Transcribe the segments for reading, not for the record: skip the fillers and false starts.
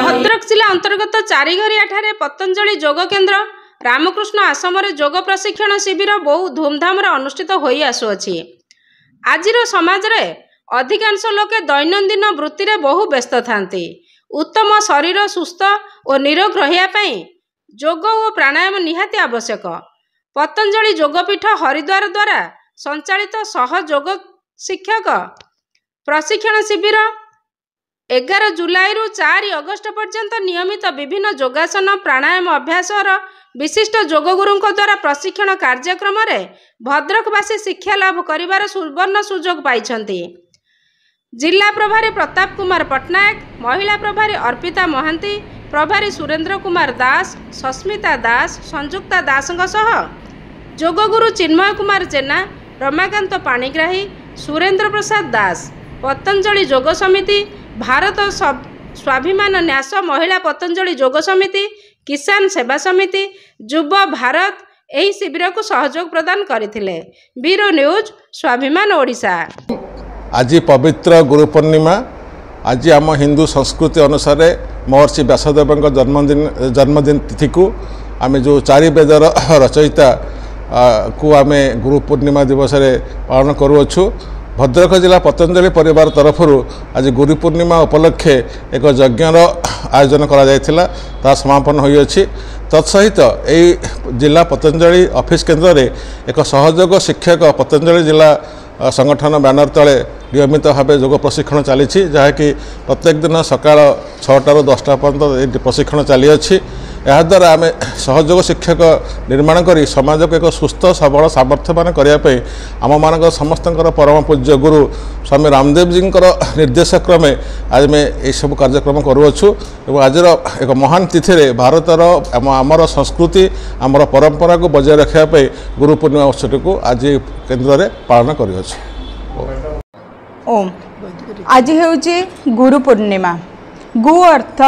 भद्रक जिला अंतर्गत चारिघरिया ठारे पतंजलि योग केन्द्र रामकृष्ण आश्रम योग प्रशिक्षण शिविर बहु धूमधाम अनुष्ठित हो आसुअछि। आजिर समाज रे अधिकांश लोके दैनंदिन वृत्ति रे बहु व्यस्त थांती। उत्तम शरीर सुस्थ और निरोग रहिया पई योग और प्राणायाम निहाती आवश्यक। पतंजलि योगपीठ हरिद्वार द्वारा संचालित सहयोग शिक्षक प्रशिक्षण शिविर 11 जुलाई रु 4 अगस्त पर्यंत नियमित विभिन्न योगासन प्राणायाम अभ्यास विशिष्ट योगगुरु द्वारा प्रशिक्षण कार्यक्रम रे भद्रकवासी शिक्षा लाभ करिवार सुवर्ण सुजोग पाइछंती। जिला प्रभारी प्रताप कुमार पट्टनायक, महिला प्रभारी अर्पिता महांती, प्रभारी सुरेंद्र कुमार दास, सस्मिता दास, संजुक्ता दास योगगुरु चिन्मय कुमार जेना, रमाकांत पाणिग्राही, सुरेंद्र प्रसाद दास, पतंजलि योग समिति, भारत स्वाभिमान न्यास महिला पतंजलि योग समिति, किसान सेवा समिति, युव भारत एही शिविर को सहयोग प्रदान करथिले। ब्यूरो न्यूज स्वाभिमान ओडिशा। आज पवित्र गुरु पूर्णिमा। आज आम हिंदू संस्कृति अनुसार महर्षि व्यासदेव जन्मदिन तिथि को आम जो 4 वेदर रचयिता को आम गुरु पूर्णिमा दिवस पालन करुअछु। भद्रक जिला पतंजलि परिवार तरफ आज गुरु पूर्णिमा उपलक्षे एक यज्ञर आयोजन करा जायथिला, ता समापन होइछि। तत्सहित यही जिला पतंजलि ऑफिस केन्द्र रे एक सहयोग शिक्षक पतंजलि जिला संगठन बैनर तले नियमित भाव योग प्रशिक्षण चली, जहाँकि प्रत्येक दिन सकाळ 6टा ରୁ 10टा पर्यंत प्रशिक्षण चली अछि। यह द्वारा आम सहयोग शिक्षक निर्माण करी समाज को एक सुस्थ सबल सामर्थ्यवान करने आम मान समस्त परम पूज्य गुरु स्वामी रामदेव जी निर्देश क्रमे आज आम यू कार्यक्रम करुअछु। आज एक महान तिथि भारतर आमर संस्कृति आमर परंपरा को बजाय रखापी गुरु पूर्णिमा उत्सव को आज केन्द्र में पालन करुअछु। ओम आज हूँ गुरु पूर्णिमा। गु अर्थ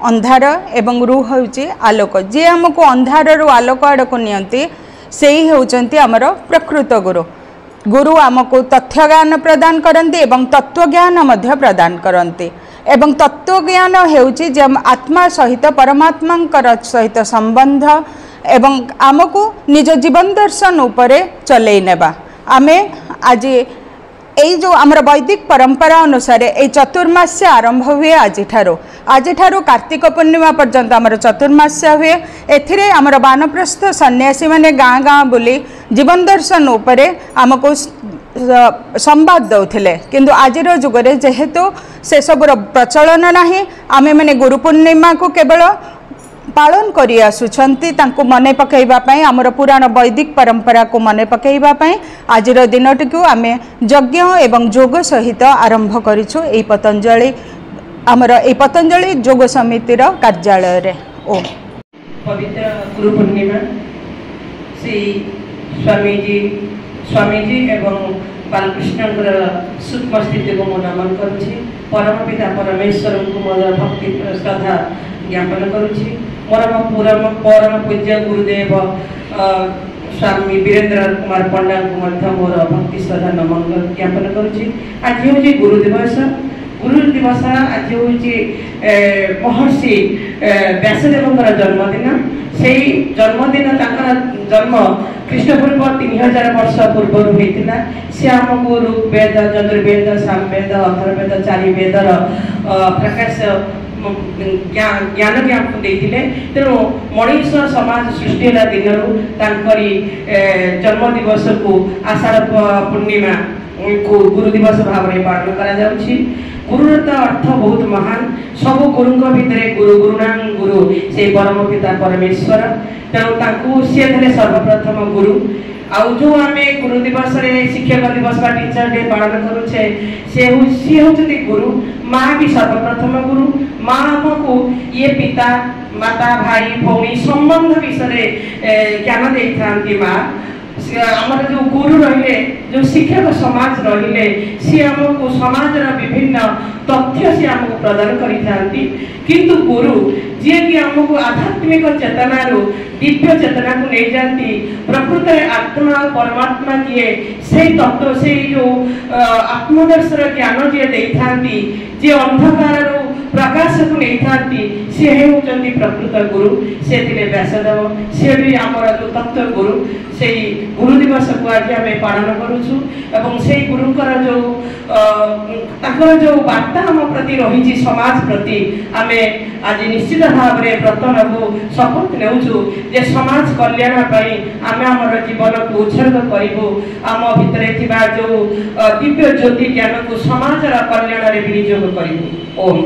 अंधार एवं रु होउची आलोक। जे हमको अंधार रु आलोक आड़ को नियंती से ही होउचंती हमर प्रकृत गुरु। गुरु हमको तथ्य ज्ञान प्रदान करती एवं तत्व ज्ञान मध्य प्रदान करती। एवं तत्व ज्ञान हेउची जे आत्मा सहित परमात्मा सहित संबंध एवं आमको निज जीवन दर्शन उपरे चलई नेबा। आमे आज यही जो आमर वैदिक परंपरा अनुसार ये चतुर्मास्य आरंभ हुए आज ठारू कार्तिक पूर्णिमा पर्यंत आमर चतुर्मास्य हुए। एथिरे आमर वानप्रस्थ सन्यासी माने गाँ गाँ बुली जीवन दर्शन उपरे आमको संवाद दौथिले, किंतु आजिर जुगरे जेहेतु से सबुर प्रचलन नाही, आमे माने गुरु पूर्णिमा को केवल पालन करी आसुछंती। तांको मने पकेइबा पई हमर पुराण वैदिक परंपरा को मने पकेइबा पई आजिर दिनटी को आमे यज्ञ एवं योग सहित आरंभ करिछु एई पतंजलि हमर एई पतंजलि योग समिति रो कार्यालय रे। ओ पवित्र गुरु पूर्णिमा श्री स्वामीजी एवं बालकृष्ण सूक्ष्म स्थिति को नमन करुछि। परम पिता परमेश्वर को मोर भक्ति श्रद्धा ज्ञापन करुछि। मोर परम पूज्य गुरुदेव स्वामी वीरेंद्र कुमार पंडा को मोर भक्ति श्रद्धा नमन ज्ञापन करुछि। आज हूँ गुरु दिवस। आज हूँ महर्षि व्यासदेव जन्मदिन। से जन्मदिन जन्म ख्रीष्टपूर्व 3000 वर्ष पूर्व होता। सी आमको ऋग्वेद, यजुर्वेद, सामवेद, अथर्ववेद 4 वेदर प्रकाश ज्ञान ज्ञापन देते। तेणु मनीष समाज सृष्टि दिन जन्म दिवस को आषाढ़ पूर्णिमा को गुरु दिवस भाव में पालन करा। गुरुर अर्थ बहुत महान। सब गुरु भितर गुरु गुरुनाम गुरु से परम पिता परमेश्वर। तेणु सी थे सर्वप्रथम गुरु। आउ जो आम गुरु दिवस शिक्षक दिवस बा टीचर डे पालन करुचे सी होती गुरु। माँ भी सर्वप्रथम गुरु। माँ आमको ये पिता माता भाई भौणी संबंध विषय ज्ञान दे था। माँ आमर जो गुरु रही जो शिक्षक समाज रहिले सी आमको समाजर विभिन्न तथ्य सी आमको प्रदान करिथांती किंतु गुरु जे कि आमको आध्यात्मिक चेतना रो दिव्य चेतना को ले जाती प्रकृत आत्मा परमात्मा किए से तत्व से जो आत्मदर्शन ज्ञान जे देथांती जे अंधकार रो प्रकाश को नहीं थांती से होचंती प्रकृत गुरु से थिले व्यासदेव से भी आमर जो तत्व गुरु से गुरु दिवस को आज आम पालन करूछु एवं से गुरुकर जो ताकर जो वार्ता आम प्रति रही समाज प्रति आम आज निश्चित भाव में व्रत नबू शपथ नेउछु जे समाज कल्याण पाई आम आमर जीवन को उत्सर्ग करिबो आम भितरे थिबा जो दिव्य ज्योति ज्ञान को समाज कल्याण रे विनियोग करिबो ओम।